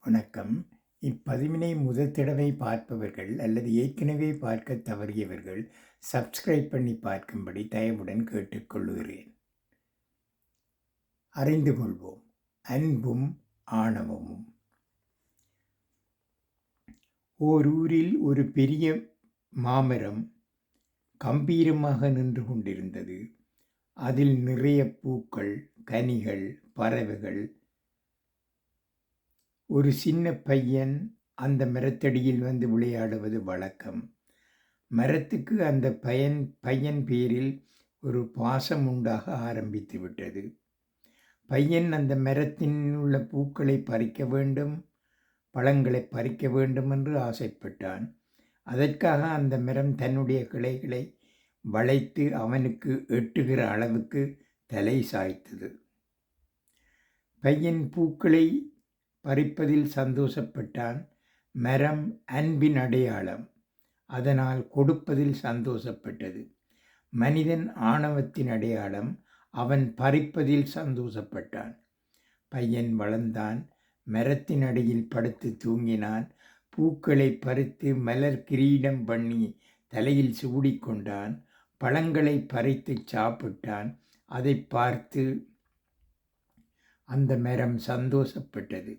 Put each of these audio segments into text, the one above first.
வணக்கம். இப்பதிவினை முதல் தடவை பார்ப்பவர்கள் அல்லது ஏற்கனவே பார்க்க தவறியவர்கள் சப்ஸ்கிரைப் பண்ணி பார்க்கும்படி தயவுடன் கேட்டுக்கொள்கிறேன். அறிந்து கொள்வோம். அன்பும் ஆணவமும். ஓரூரில் ஒரு பெரிய மாமரம் கம்பீரமாக நின்று கொண்டிருந்தது. அதில் நிறைய பூக்கள், கனிகள், பறவைகள். ஒரு சின்ன பையன் அந்த மரத்தடியில் வந்து விளையாடுவது வழக்கம். மரத்துக்கு அந்த பையன் பேரில் ஒரு பாசம் உண்டாக ஆரம்பித்து விட்டது. பையன் அந்த மரத்தின் உள்ள பூக்களை பறிக்க வேண்டும், பழங்களை பறிக்க வேண்டும் என்று ஆசைப்பட்டான். அதற்காக அந்த மரம் தன்னுடைய கிளைகளை வளைத்து அவனுக்கு எட்டுகிற அளவுக்கு தலை சாய்த்தது. பையன் பூக்களை பறிப்பதில் சந்தோஷப்பட்டான். மரம் அன்பின் அடையாளம், அதனால் கொடுப்பதில் சந்தோஷப்பட்டது. மனிதன் ஆணவத்தின் அடையாளம், அவன் பறிப்பதில் சந்தோஷப்பட்டான். பையன் வளர்ந்தான். மரத்தின் அடியில் படுத்து தூங்கினான். பூக்களை பறித்து மலர் கிரீடம் பண்ணி தலையில் சூடிக்கொண்டான். பழங்களை பறித்து சாப்பிட்டான். அதை பார்த்து அந்த மரம் சந்தோஷப்பட்டது.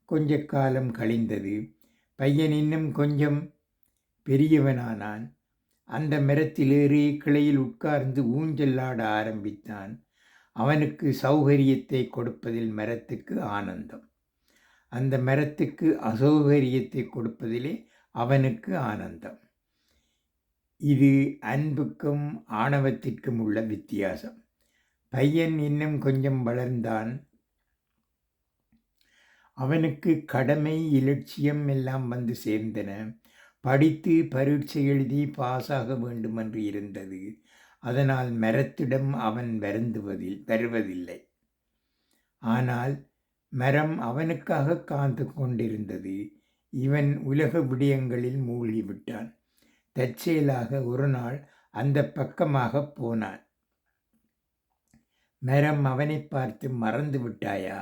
கொஞ்ச காலம் கழிந்தது. பையன் இன்னும் கொஞ்சம் பெரியவனானான். அந்த மரத்தில் ஏறி கிளையில் உட்கார்ந்து ஊஞ்சலாட ஆரம்பித்தான். அவனுக்கு சௌகரியத்தை கொடுப்பதில் மரத்துக்கு ஆனந்தம். அந்த மரத்துக்கு அசௌகரியத்தை கொடுப்பதிலே அவனுக்கு ஆனந்தம். இது அன்புக்கும் ஆணவத்திற்கும் உள்ள வித்தியாசம். பையன் இன்னும் கொஞ்சம் வளர்ந்தான். அவனுக்கு கடமை, இலட்சியம் எல்லாம் வந்து சேர்ந்தன. படித்து பரீட்சை எழுதி பாஸாக வேண்டுமென்று இருந்தது. அதனால் மரத்திடம் அவன் வருவதில்லை. ஆனால் மரம் அவனுக்காக காத்து கொண்டிருந்தது. இவன் உலக விடயங்களில் மூழ்கிவிட்டான். தற்செயலாக ஒரு நாள் அந்த பக்கமாக போனான். மரம் அவனை பார்த்து, மறந்து விட்டாயா?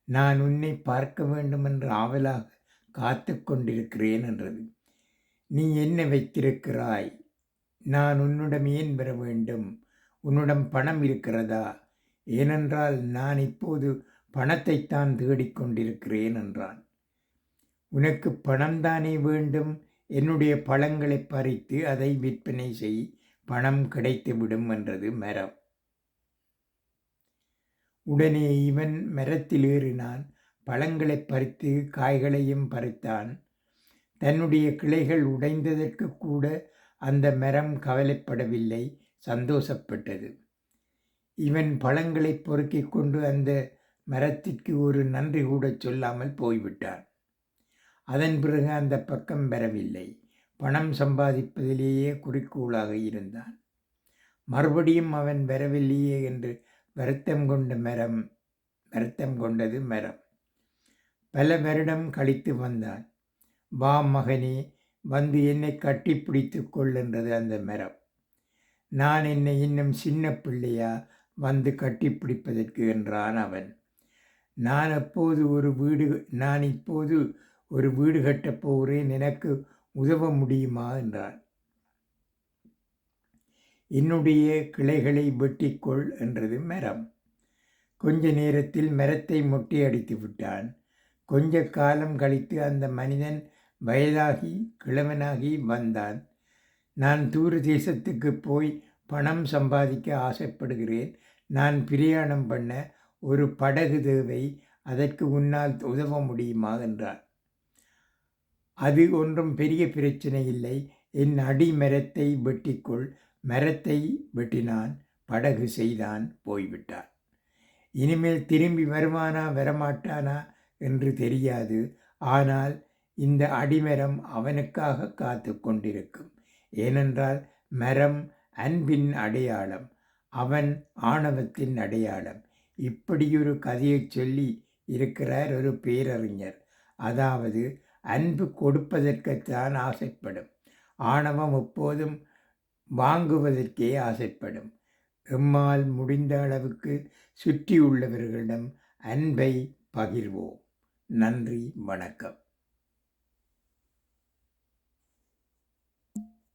நான் உன்னை பார்க்க வேண்டுமென்று ஆவலாக காத்து கொண்டிருக்கிறேன் என்றது. நீ என்ன வைத்திருக்கிறாய்? நான் உன்னிடம் ஏன் பெற வேண்டும்? உன்னிடம் பணம் இருக்கிறதா? ஏனென்றால் நான் இப்போது பணத்தைத்தான் தேடிக்கொண்டிருக்கிறேன் என்றான். உனக்கு பணம்தானே வேண்டும்? என்னுடைய பழங்களை பறித்து அதை விற்பனை செய், பணம் கிடைத்துவிடும் என்றது மரம். உடனே இவன் மரத்தில் ஏறினான். பழங்களை பறித்து காய்களையும் பறித்தான். தன்னுடைய கிளைகள் உடைந்ததற்கு கூட அந்த மரம் கவலைப்படவில்லை, சந்தோஷப்பட்டது. இவன் பழங்களை பொறுக்கிக் கொண்டு அந்த மரத்திற்கு ஒரு நன்றி கூட சொல்லாமல் போய்விட்டான். அதன் பிறகு அந்த பக்கம் வரவில்லை. பணம் சம்பாதிப்பதிலேயே குறிக்கோளாக இருந்தான். மறுபடியும் அவன் வரவில்லையே என்று வருத்தம் கொண்டது மரம். பல வருடம் கழித்து வந்தான். வா மகனே, வந்து என்னை கட்டி பிடித்து கொள் என்றது அந்த மரம். நான் என்னை இன்னும் சின்ன பிள்ளையா வந்து கட்டி பிடிப்பதற்கு என்றான் அவன். நான் இப்போது ஒரு வீடு கட்டப் போகிறேன், எனக்கு உதவ முடியுமா என்றான். என்னுடைய கிளைகளை வெட்டிக்கொள் என்றது மரம். கொஞ்ச நேரத்தில் மரத்தை மொட்டையடித்து விட்டான். கொஞ்ச காலம் கழித்து அந்த மனிதன் வயதாகி கிழவனாகி வந்தான். நான் தூர தேசத்துக்கு போய் பணம் சம்பாதிக்க ஆசைப்படுகிறேன். நான் பிரயாணம் பண்ண ஒரு படகு தேவை, அதற்கு உன்னால் உதவ முடியுமா என்றான். அது ஒன்றும் பெரிய பிரச்சனை இல்லை, என் அடிமரத்தை வெட்டிக்கொள். மரத்தை வெட்டினான், படகு செய்தான், போய்விட்டான். இனிமேல் திரும்பி வருவானா வரமாட்டானா என்று தெரியாது. ஆனால் இந்த அடிமரம் அவனுக்காக காத்து கொண்டிருக்கும். ஏனென்றால் மரம் அன்பின் அடையாளம், அவன் ஆணவத்தின் அடையாளம். இப்படியொரு கதையை சொல்லி இருக்கிறார் ஒரு பேரறிஞர். அதாவது அன்பு கொடுப்பதற்குத்தான் ஆசைப்படும், ஆணவம் எப்போதும் வாங்குவதற்கே ஆசைப்படும். எம்மால் முடிந்த அளவுக்கு சுற்றியுள்ளவர்களிடம் அன்பை பகிர்வோம். நன்றி, வணக்கம்.